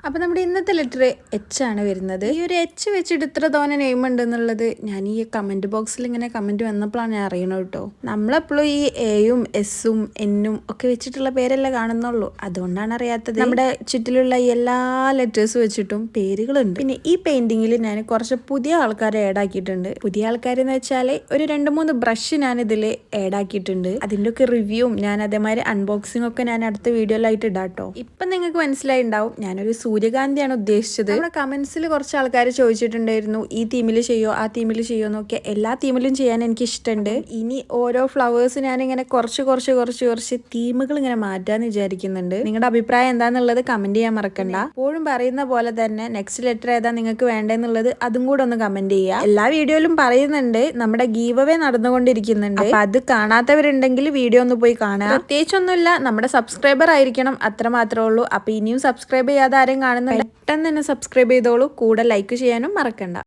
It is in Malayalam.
അപ്പോൾ നമ്മുടെ ഇന്നത്തെ ലെറ്റർ എച്ച് ആണ് വരുന്നത്. ഈ ഒരു എച്ച് വെച്ചിട്ട് ഇത്ര തോന്നെ നെയിം ഉണ്ടെന്നുള്ളത് ഞാൻ ഈ കമൻറ്റ് ബോക്സിൽ ഇങ്ങനെ കമൻറ്റ് വന്നപ്പോഴാണ് ഞാൻ അറിയണത് കേട്ടോ. നമ്മളെപ്പോഴും ഈ എയും എസ്സും എന്നും ഒക്കെ വെച്ചിട്ടുള്ള പേരല്ലേ കാണുന്നുള്ളൂ, അതുകൊണ്ടാണ് അറിയാത്തത്. നമ്മുടെ ചുറ്റിലുള്ള എല്ലാ ലെറ്റേഴ്സ് വെച്ചിട്ടും പേരുകളുണ്ട്. പിന്നെ ഈ പെയിന്റിങ്ങിൽ ഞാൻ കുറച്ച് പുതിയ ആൾക്കാരെ ആഡ് ആക്കിയിട്ടുണ്ട്. പുതിയ ആൾക്കാരെന്ന് വെച്ചാൽ ഒരു 2-3 ബ്രഷ് ഞാൻ ഇതിൽ ആഡ് ആക്കിയിട്ടുണ്ട്. അതിൻ്റെ ഒക്കെ റിവ്യൂവും ഞാൻ അതേമാതിരി അൺബോക്സിംഗ് ഒക്കെ ഞാൻ അടുത്ത വീഡിയോയിലായിട്ട് ഇടാം കേട്ടോ. ഇപ്പം നിങ്ങൾക്ക് മനസ്സിലായി ഉണ്ടാവും ഞാനൊരു സൂര്യകാന്തിയാണ് ഉദ്ദേശിച്ചത്. നമ്മുടെ കമന്റ്സിൽ കുറച്ച് ആൾക്കാർ ചോദിച്ചിട്ടുണ്ടായിരുന്നു ഈ തീമിൽ ചെയ്യോ ആ തീമിൽ ചെയ്യോ എന്നൊക്കെ. എല്ലാ തീമിലും ചെയ്യാൻ എനിക്ക് ഇഷ്ടമുണ്ട്. ഇനി ഓരോ ഫ്ലവേഴ്സ് ഞാനിങ്ങനെ കുറച്ച് തീമുകൾ ഇങ്ങനെ മാറ്റാന്ന് വിചാരിക്കുന്നുണ്ട്. നിങ്ങളുടെ അഭിപ്രായം എന്താന്നുള്ളത് കമന്റ് ചെയ്യാൻ മറക്കണ്ട. എപ്പോഴും പറയുന്ന പോലെ തന്നെ നെക്സ്റ്റ് ലെറ്റർ ഏതാ നിങ്ങൾക്ക് വേണ്ടെന്നുള്ളത് അതും കൂടെ ഒന്ന് കമന്റ് ചെയ്യുക. എല്ലാ വീഡിയോയിലും പറയുന്നുണ്ട് നമ്മുടെ ഗീവ് അവേ നടന്നുകൊണ്ടിരിക്കുന്നുണ്ട്. അപ്പൊ അത് കാണാത്തവരുണ്ടെങ്കിൽ വീഡിയോ ഒന്ന് പോയി കാണുക. പ്രത്യേകിച്ചൊന്നുമില്ല, നമ്മുടെ സബ്സ്ക്രൈബർ ആയിരിക്കണം, അത്ര മാത്രമേ ഉള്ളൂ. അപ്പൊ ഇനിയും സബ്സ്ക്രൈബ് ചെയ്യാതെ ആരെയും കാണുന്നുണ്ട് പെട്ടെന്ന് തന്നെ സബ്സ്ക്രൈബ് ചെയ്തോളൂ. കൂടെ ലൈക്ക് ചെയ്യാനും മറക്കണ്ട.